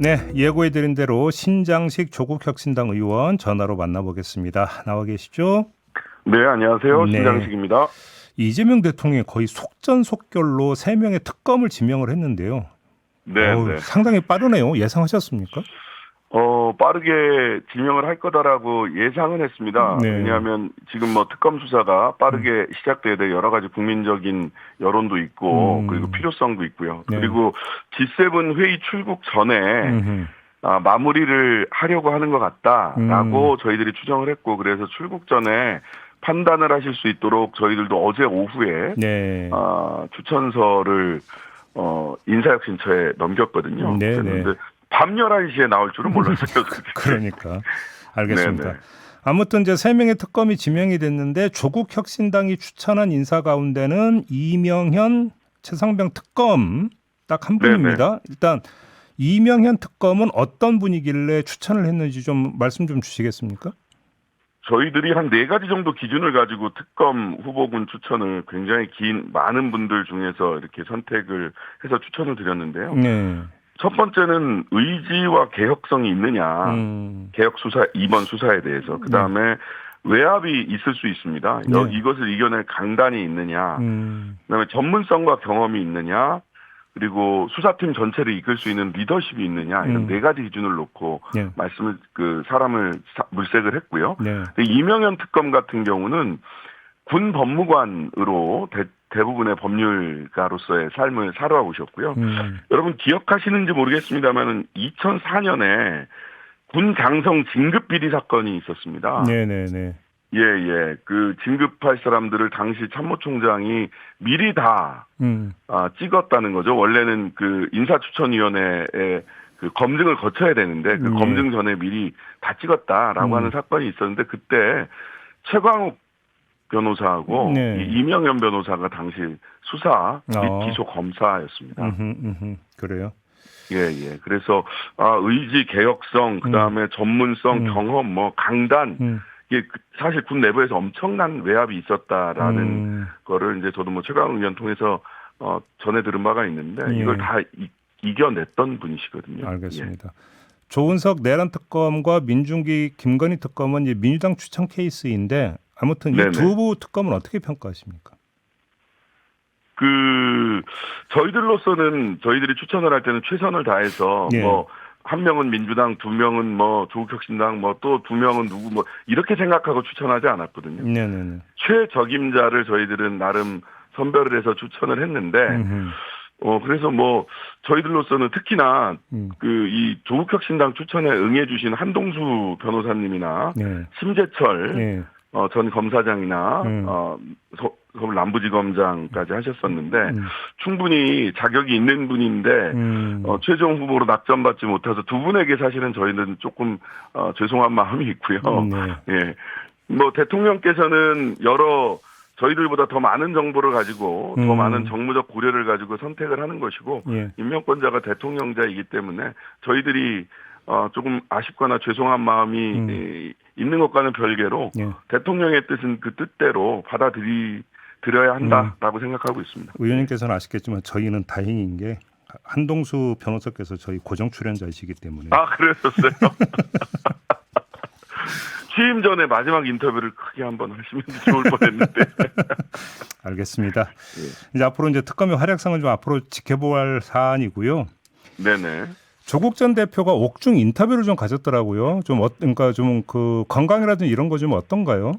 네, 예고해드린 대로 신장식 조국혁신당 의원 전화로 만나보겠습니다. 나와 계시죠? 네, 안녕하세요. 네. 신장식입니다. 이재명 대통령이 거의 속전속결로 3명의 특검을 지명을 했는데요. 네, 네. 상당히 빠르네요. 예상하셨습니까? 빠르게 지명을 할 거다라고 예상은 했습니다. 네. 왜냐하면 지금 특검 수사가 빠르게 시작돼야 돼 여러 가지 국민적인 여론도 있고 그리고 필요성도 있고요. 네. 그리고 G7 회의 출국 전에 마무리를 하려고 하는 것 같다라고 저희들이 추정을 했고, 그래서 출국 전에 판단을 하실 수 있도록 저희들도 어제 오후에 네. 추천서를 인사혁신처에 넘겼거든요. 네, 그런데 밤 11시에 나올 줄은 몰랐어요. 그러니까. 알겠습니다. 네네. 아무튼 이제 3명의 특검이 지명이 됐는데 조국 혁신당이 추천한 인사 가운데는 이명현, 최상병 특검 딱 한 분입니다. 일단 이명현 특검은 어떤 분이길래 추천을 했는지 좀 말씀 좀 주시겠습니까? 저희들이 한 4가지 정도 기준을 가지고 특검 후보군 추천을 굉장히 많은 분들 중에서 이렇게 선택을 해서 추천을 드렸는데요. 네. 첫 번째는 의지와 개혁성이 있느냐. 개혁 수사, 이번 수사에 대해서. 그 다음에 외압이 있을 수 있습니다. 이것을 이겨낼 강단이 있느냐. 그다음에 전문성과 경험이 있느냐. 그리고 수사팀 전체를 이끌 수 있는 리더십이 있느냐. 이런 4가지 기준을 놓고 사람을 물색을 했고요. 이명현 특검 같은 경우는 군 법무관으로 대부분의 법률가로서의 삶을 살아오셨고요. 여러분 기억하시는지 모르겠습니다만 2004년에 군 장성 진급 비리 사건이 있었습니다. 네네네. 예. 그 진급할 사람들을 당시 참모총장이 미리 다 찍었다는 거죠. 원래는 그 인사추천위원회에 그 검증을 거쳐야 되는데 그 검증 전에 미리 다 찍었다라고 하는 사건이 있었는데, 그때 최광욱 변호사하고 이명현 변호사가 당시 수사 및 기소 검사였습니다. 그래요? 예. 그래서 의지, 개혁성, 그다음에 전문성, 경험, 강단, 이게 사실 군 내부에서 엄청난 외압이 있었다라는 거를 이제 저도 최강욱 의원 통해서 전해 들은 바가 있는데 이걸 다 이겨냈던 분이시거든요. 알겠습니다. 조은석 내란 특검과 민중기 김건희 특검은 이제 민주당 추천 케이스인데 아무튼 이 두 특검은 어떻게 평가하십니까? 저희들로서는 저희들이 추천을 할 때는 최선을 다해서 한 명은 민주당, 2명은 조국혁신당, 또 2명은 누구 이렇게 생각하고 추천하지 않았거든요. 네네네. 최적임자를 저희들은 나름 선별을 해서 추천을 했는데 그래서 저희들로서는 특히나 이 조국혁신당 추천에 응해주신 한동수 변호사님이나 심재철 전 검사장이나 서울 남부지검장까지 하셨었는데 충분히 자격이 있는 분인데 최종 후보로 낙점받지 못해서 두 분에게 사실은 저희는 조금 죄송한 마음이 있고요. 예. 대통령께서는 저희들보다 더 많은 정보를 가지고 더 많은 정무적 고려를 가지고 선택을 하는 것이고 임명권자가 대통령자이기 때문에 저희들이 조금 아쉽거나 죄송한 마음이 있는 것과는 별개로 대통령의 뜻은 그 뜻대로 받아들여야 한다라고 생각하고 있습니다. 의원님께서는 아시겠지만 저희는 다행인 게 한동수 변호사께서 저희 고정 출연자이시기 때문에. 그러셨어요? 취임 전에 마지막 인터뷰를 크게 한번 하시면 좋을 뻔했는데. 알겠습니다. 이제 앞으로 특검의 활약상을 좀 앞으로 지켜볼 사안이고요. 네네. 조국 전 대표가 옥중 인터뷰를 좀 가졌더라고요. 그러니까 그 건강이라든지 이런 거 좀 어떤가요?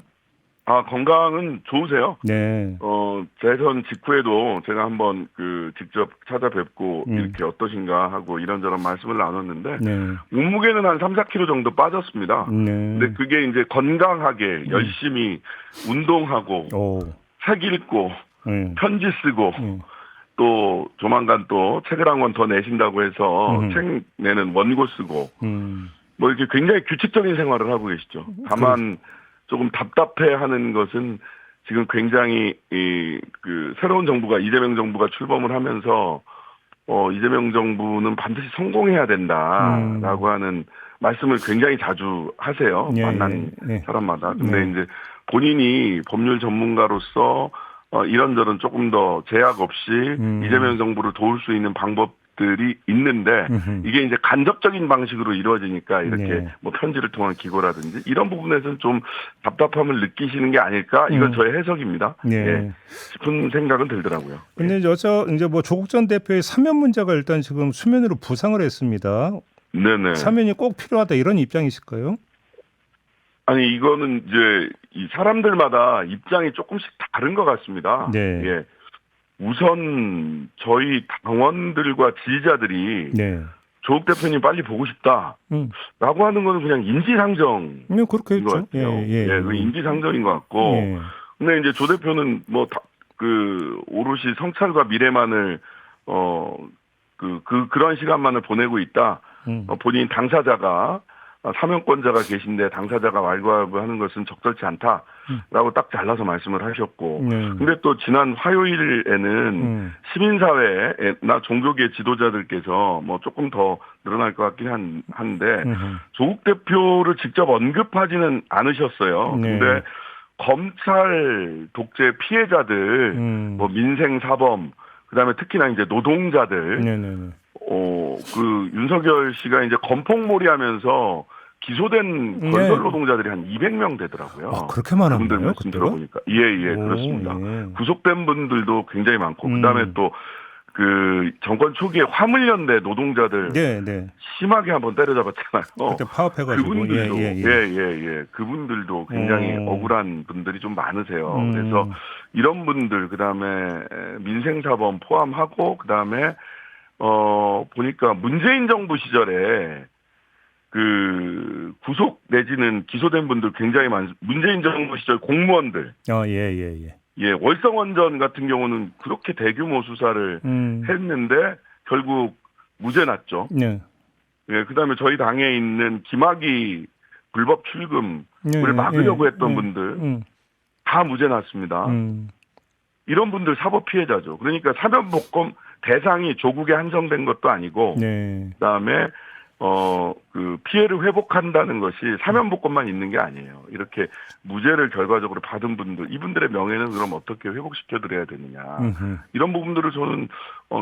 건강은 좋으세요. 네. 대선 직후에도 제가 한번 직접 찾아뵙고 이렇게 어떠신가 하고 이런저런 말씀을 나눴는데 몸무게는 한 3, 4kg 정도 빠졌습니다. 근데 그게 이제 건강하게 열심히 운동하고 책 읽고 편지 쓰고 또 조만간 또 책을 한 권 더 내신다고 해서 책 내는 원고 쓰고 이렇게 굉장히 규칙적인 생활을 하고 계시죠. 다만 조금 답답해하는 것은 지금 굉장히 새로운 정부가 이재명 정부가 출범을 하면서 이재명 정부는 반드시 성공해야 된다라고 하는 말씀을 굉장히 자주 하세요. 만난 사람마다. 근데 이제 본인이 법률 전문가로서 이런저런 조금 더 제약 없이 이재명 정부를 도울 수 있는 방법 것들이 있는데 이게 이제 간접적인 방식으로 이루어지니까 이렇게 네. 뭐 편지를 통한 기고라든지 이런 부분에서는 좀 답답함을 느끼시는 게 아닐까? 이건 저의 해석입니다. 네. 예. 싶은 생각은 들더라고요. 근데 이제 뭐 조국 전 대표의 사면 문제가 일단 지금 수면으로 부상을 했습니다. 네네. 사면이 꼭 필요하다 이런 입장이실까요? 아니 이거는 이제 이 사람들마다 입장이 조금씩 다른 것 같습니다. 네. 예. 우선 저희 당원들과 지지자들이 네. 조국 대표님 빨리 보고 싶다라고 하는 거는 그냥 인지상정인 네, 그렇게 것 했죠. 같아요. 예, 그 인지상정인 것 같고. 예. 근데 이제 조 대표는 뭐 오롯이 성찰과 미래만을 그런 시간만을 보내고 있다. 본인 당사자가 사면권자가 계신데 당사자가 왈가왈부하는 것은 적절치 않다라고 딱 잘라서 말씀을 하셨고, 근데 또 지난 화요일에는 시민사회나 종교계 지도자들께서 뭐 조금 더 늘어날 것 같긴 한데 조국 대표를 직접 언급하지는 않으셨어요. 근데 검찰 독재 피해자들, 뭐 민생사범, 그다음에 특히나 이제 노동자들, 윤석열 씨가 이제 건폭몰이하면서 기소된 건설 노동자들이 한 200명 되더라고요. 아, 그렇게 많았나요? 그분들 말씀 들어보니까. 예, 그렇습니다. 구속된 분들도 굉장히 많고, 그다음에 또 그 정권 초기에 화물연대 노동자들 심하게 한번 때려잡았잖아요. 그때 파업해가지고. 그분들도 그분들도 굉장히 억울한 분들이 좀 많으세요. 그래서 이런 분들 그다음에 민생사범 포함하고 그다음에 보니까 문재인 정부 시절에 그 구속 내지는 기소된 분들 굉장히 문재인 정부 시절 공무원들. 월성원전 같은 경우는 그렇게 대규모 수사를 했는데 결국 무죄 났죠. 그다음에 저희 당에 있는 김학의 불법 출금을 막으려고 했던 분들 다 무죄 났습니다. 이런 분들 사법 피해자죠. 그러니까 사면복권 대상이 조국에 한정된 것도 아니고, 그다음에 그 피해를 회복한다는 것이 사면복권만 있는 게 아니에요. 이렇게 무죄를 결과적으로 받은 분들, 이분들의 명예는 그럼 어떻게 회복시켜드려야 되느냐. 이런 부분들을 저는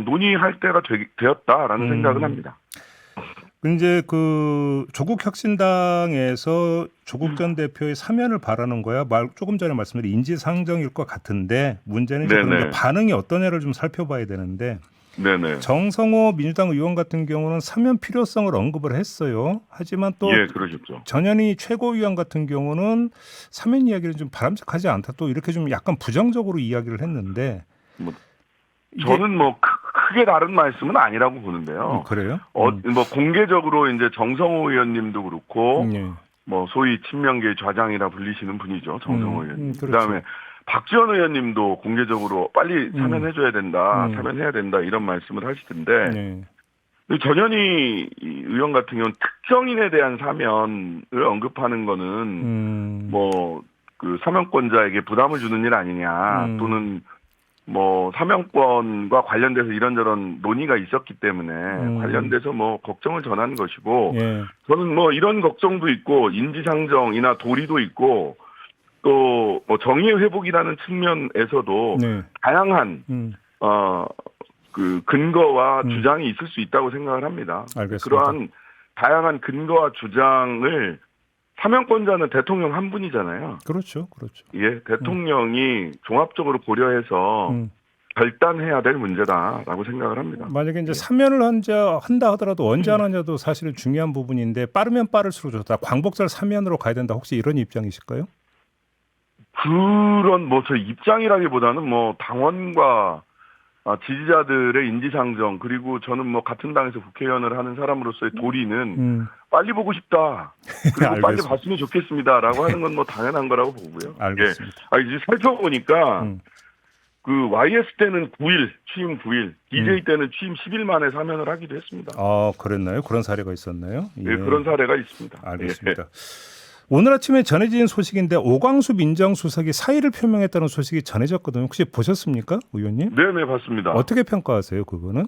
논의할 때가 되었다라는 생각은 합니다. 이제 그 조국 혁신당에서 조국 전 대표의 사면을 바라는 거야. 조금 전에 말씀드린 인지상정일 것 같은데 문제는 이제 그런데 반응이 어떠냐를 좀 살펴봐야 되는데. 정성호 민주당 의원 같은 경우는 사면 필요성을 언급을 했어요. 하지만 또 전현희 최고위원 같은 경우는 사면 이야기는 좀 바람직하지 않다. 또 이렇게 좀 약간 부정적으로 이야기를 했는데. 저는 뭐 크게 다른 말씀은 아니라고 보는데요. 그래요? 뭐 공개적으로 이제 정성호 의원님도 그렇고 뭐 소위 친명계 좌장이라 불리시는 분이죠. 정성호 의원님. 그다음에 박지원 의원님도 공개적으로 빨리 사면해줘야 된다, 사면해야 된다 이런 말씀을 하시던데 전현희 의원 같은 경우는 특정인에 대한 사면을 언급하는 거는 뭐 그 사면권자에게 부담을 주는 일 아니냐 또는 뭐 사면권과 관련돼서 이런저런 논의가 있었기 때문에 관련돼서 뭐 걱정을 전한 것이고 저는 뭐 이런 걱정도 있고 인지상정이나 도리도 있고 또 뭐 정의의 회복이라는 측면에서도 다양한 그 근거와 주장이 있을 수 있다고 생각을 합니다. 그러한 다양한 근거와 주장을 사면권자는 대통령 한 분이잖아요. 그렇죠. 예, 대통령이 종합적으로 고려해서 결단해야 될 문제다라고 생각을 합니다. 만약에 이제 사면을 한다 하더라도 언제 하느냐도 사실은 중요한 부분인데 빠르면 빠를수록 좋다. 광복절 사면으로 가야 된다. 혹시 이런 입장이실까요? 그런 뭐 저 입장이라기보다는 뭐 당원과 지지자들의 인지상정 그리고 저는 뭐 같은 당에서 국회의원을 하는 사람으로서의 도리는 빨리 보고 싶다. 그리고 빨리 봤으면 좋겠습니다라고 하는 건 뭐 당연한 거라고 보고요. 알겠습니다. 이제 살펴보니까 그 YS 때는 9일 취임 9일, DJ 때는 취임 10일 만에 사면을 하기도 했습니다. 그랬나요? 그런 사례가 있었나요? 네, 그런 사례가 있습니다. 알겠습니다. 오늘 아침에 전해진 소식인데 오광수 민정수석이 사의를 표명했다는 소식이 전해졌거든요. 혹시 보셨습니까, 의원님? 네, 봤습니다. 어떻게 평가하세요, 그거는?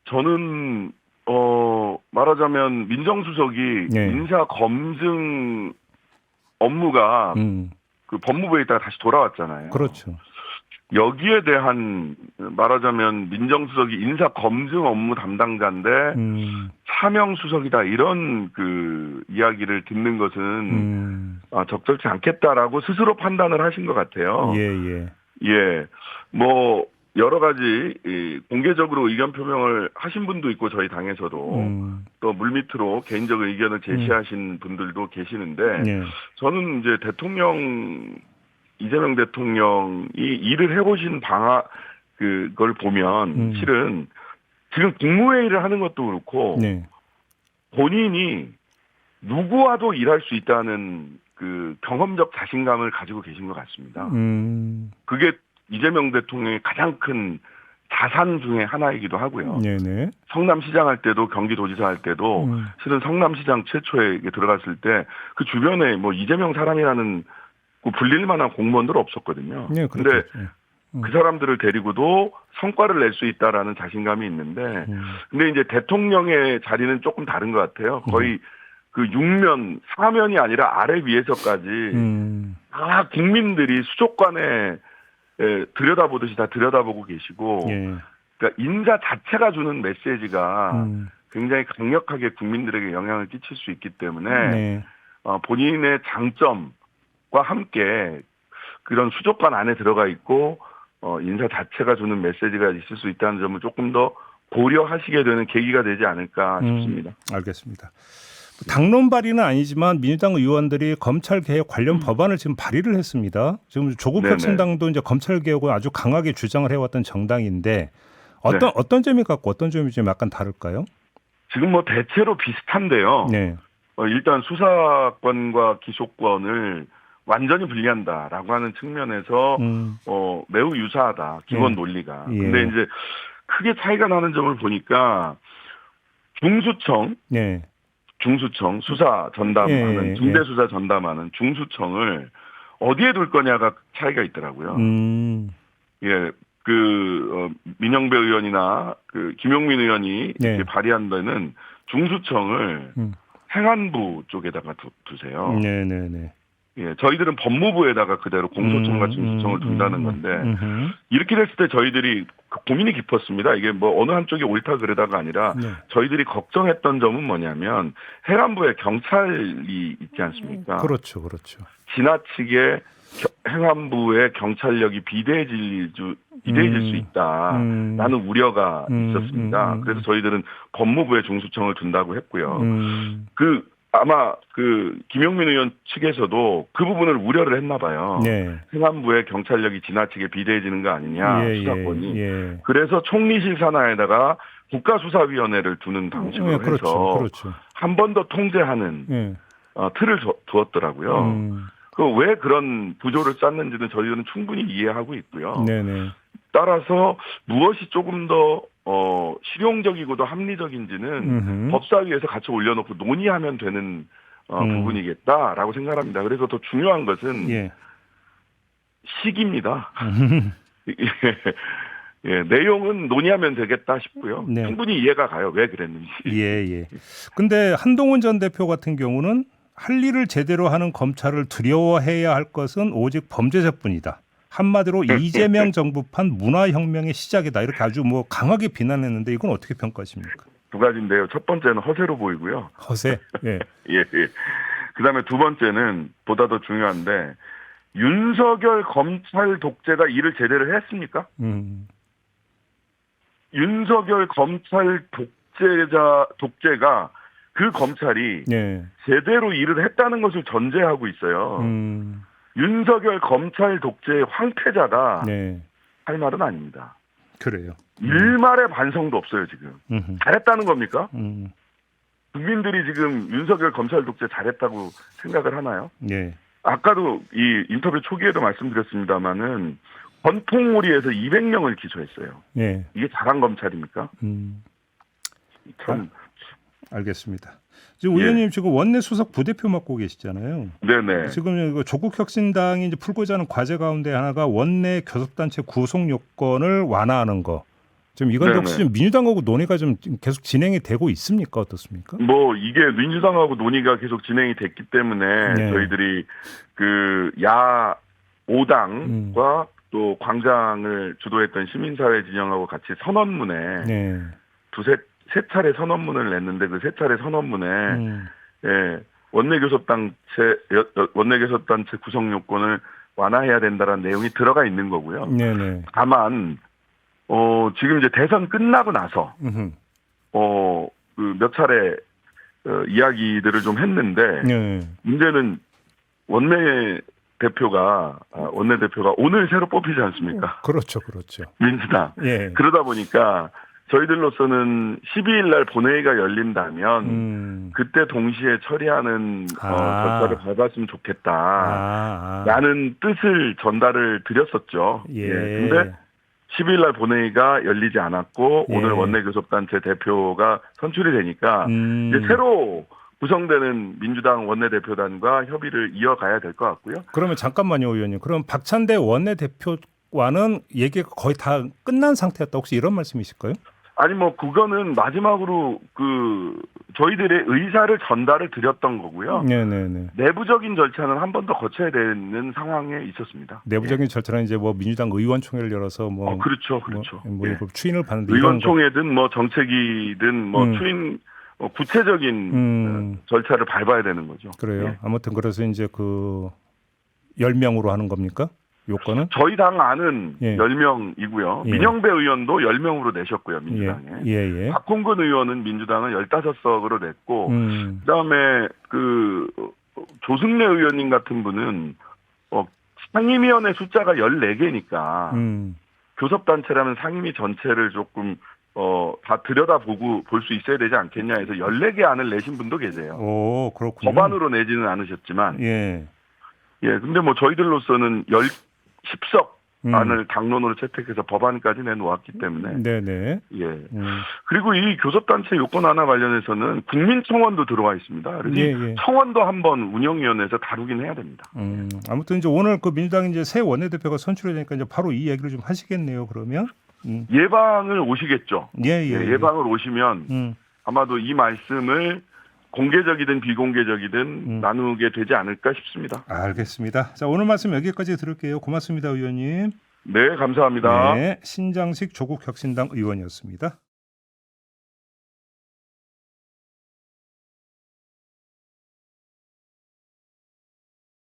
저는 말하자면 민정수석이 인사 검증 업무가 그 법무부에 있다가 다시 돌아왔잖아요. 그렇죠. 여기에 대한 말하자면 민정수석이 인사 검증 업무 담당자인데 차명수석이다 이런 그 이야기를 듣는 것은 적절치 않겠다라고 스스로 판단을 하신 것 같아요. 예. 뭐 여러 가지 공개적으로 의견 표명을 하신 분도 있고 저희 당에서도 또 물밑으로 개인적 의견을 제시하신 분들도 계시는데 저는 이제 이재명 대통령이 일을 해보신 그걸 보면 실은 지금 국무회의를 하는 것도 그렇고 본인이 누구와도 일할 수 있다는 그 경험적 자신감을 가지고 계신 것 같습니다. 그게 이재명 대통령의 가장 큰 자산 중에 하나이기도 하고요. 성남시장 할 때도 경기도지사 할 때도 실은 성남시장 최초에 들어갔을 때 그 주변에 뭐 이재명 사람이라는 불릴 만한 공무원들 없었거든요. 근데 그 사람들을 데리고도 성과를 낼 수 있다라는 자신감이 있는데, 근데 이제 대통령의 자리는 조금 다른 것 같아요. 거의 그 육면, 사면이 아니라 아래 위에서까지 다 국민들이 수족관에 들여다보듯이 다 들여다보고 계시고, 그러니까 인사 자체가 주는 메시지가 굉장히 강력하게 국민들에게 영향을 끼칠 수 있기 때문에 본인의 장점 과 함께 그런 수족관 안에 들어가 있고 인사 자체가 주는 메시지가 있을 수 있다는 점을 조금 더 고려하시게 되는 계기가 되지 않을까 싶습니다. 알겠습니다. 당론 발의는 아니지만 민주당 의원들이 검찰 개혁 관련 법안을 지금 발의를 했습니다. 지금 조국 혁신당도 이제 검찰 개혁을 아주 강하게 주장을 해왔던 정당인데 어떤 점이 같고 어떤 점이 좀 약간 다를까요? 지금 뭐 대체로 비슷한데요. 일단 수사권과 기소권을 완전히 분리한다라고 하는 측면에서 매우 유사하다. 기본 논리가. 근데 이제 크게 차이가 나는 점을 보니까 중수청 수사 전담하는 중대수사 전담하는 중수청을 어디에 둘 거냐가 차이가 있더라고요. 민영배 의원이나 그 김용민 의원이 이렇게 발의한 데는 중수청을 행안부 쪽에다가 두세요. 저희들은 법무부에다가 그대로 공소청과 중수청을 둔다는 건데 이렇게 됐을 때 저희들이 고민이 깊었습니다. 이게 뭐 어느 한쪽이 옳다 그러다가 아니라 저희들이 걱정했던 점은 뭐냐면 행안부에 경찰이 있지 않습니까? 그렇죠. 지나치게 행안부의 경찰력이 비대해질 수 있다라는 우려가 있었습니다. 그래서 저희들은 법무부에 중수청을 둔다고 했고요. 아마 김용민 의원 측에서도 그 부분을 우려를 했나 봐요. 행안부의 경찰력이 지나치게 비대해지는 거 아니냐, 수사권이. 그래서 총리실 산하에다가 국가수사위원회를 두는 방식으로 해서 한 번 더 통제하는 틀을 두었더라고요. 왜 그런 구조를 짰는지는 저희들은 충분히 이해하고 있고요. 따라서 무엇이 조금 더 실용적이고도 합리적인지는 법사위에서 같이 올려놓고 논의하면 되는 부분이겠다라고 생각합니다. 그래서 더 중요한 것은 시기입니다. 내용은 논의하면 되겠다 싶고요. 충분히 이해가 가요. 왜 그랬는지. 근데 한동훈 전 대표 같은 경우는 할 일을 제대로 하는 검찰을 두려워해야 할 것은 오직 범죄자뿐이다. 한마디로 이재명 정부판 문화혁명의 시작이다. 이렇게 아주 뭐 강하게 비난했는데 이건 어떻게 평가하십니까? 두 가지인데요. 첫 번째는 허세로 보이고요. 허세? 그다음에 두 번째는 보다 더 중요한데 윤석열 검찰 독재가 일을 제대로 했습니까? 윤석열 검찰 독재가 그 검찰이 제대로 일을 했다는 것을 전제하고 있어요. 윤석열 검찰 독재의 황태자다 할 말은 아닙니다. 그래요. 일말의 반성도 없어요 지금. 잘했다는 겁니까? 국민들이 지금 윤석열 검찰 독재 잘했다고 생각을 하나요? 아까도 이 인터뷰 초기에도 말씀드렸습니다마는 권폭몰이에서 200명을 기소했어요. 이게 잘한 검찰입니까? 참. 알겠습니다. 지금 의원님 지금 원내 수석 부대표 맡고 계시잖아요. 지금 조국 혁신당이 이제 풀고자 하는 과제 가운데 하나가 원내 교섭단체 구속 요건을 완화하는 거. 지금 이건 혹시 좀 민주당하고 논의가 좀 계속 진행이 되고 있습니까? 어떻습니까? 뭐 이게 민주당하고 논의가 계속 진행이 됐기 때문에 저희들이 그 야 5당과 또 또 광장을 주도했던 시민사회 진영하고 같이 선언문에 네. 세 차례 선언문을 냈는데 그 세 차례 선언문에 예, 원내교섭단체 구성 요건을 완화해야 된다는 내용이 들어가 있는 거고요. 네네. 다만 지금 이제 대선 끝나고 나서 그 몇 차례 이야기들을 좀 했는데 네. 문제는 원내대표가 오늘 새로 뽑히지 않습니까? 그렇죠, 그렇죠. 민주당. 예. 그러다 보니까 저희들로서는 12일 날 본회의가 열린다면 그때 동시에 처리하는 절차를 밟았으면 좋겠다라는 뜻을 전달을 드렸었죠. 예. 근데 12일 날 본회의가 열리지 않았고 예. 오늘 원내교섭단체 대표가 선출이 되니까 이제 새로 구성되는 민주당 원내대표단과 협의를 이어가야 될 것 같고요. 그러면 잠깐만요, 의원님. 그럼 박찬대 원내대표와는 얘기가 거의 다 끝난 상태였다. 혹시 이런 말씀이실까요? 아니 그거는 마지막으로 저희들의 의사를 전달을 드렸던 거고요. 네네네. 내부적인 절차는 한 번 더 거쳐야 되는 상황에 있었습니다. 내부적인 절차는 이제 민주당 의원총회를 열어서 그렇죠. 추인을 받는데 의원총회든 정책이든 추인 구체적인 절차를 밟아야 되는 거죠. 그래요. 예. 아무튼 그래서 이제 10명으로 하는 겁니까? 요건은? 저희 당 안은 예. 10명이고요. 예. 민영배 의원도 10명으로 내셨고요. 민주당에. 예. 박홍근 의원은 민주당은 15석으로 냈고 그다음에 조승래 의원님 같은 분은 상임위원회 숫자가 14개니까 교섭단체라면 상임위 전체를 조금 다 들여다보고 볼 수 있어야 되지 않겠냐 해서 14개 안을 내신 분도 계세요. 오, 그렇군요. 법안으로 내지는 않으셨지만. 예. 근데 저희들로서는 10석 안을 당론으로 채택해서 법안까지 내놓았기 때문에. 네네. 예. 그리고 이 교섭단체 요건 하나 관련해서는 국민청원도 들어와 있습니다. 그래서 청원도 한번 운영위원회에서 다루긴 해야 됩니다. 아무튼 이제 오늘 민주당 이제 새 원내대표가 선출이 되니까 이제 바로 이 얘기를 좀 하시겠네요. 그러면. 예방을 오시겠죠. 예방을 오시면 아마도 이 말씀을 공개적이든 비공개적이든 나누게 되지 않을까 싶습니다. 알겠습니다. 자, 오늘 말씀 여기까지 들을게요. 고맙습니다, 의원님. 네, 감사합니다. 네, 신장식 조국혁신당 의원이었습니다.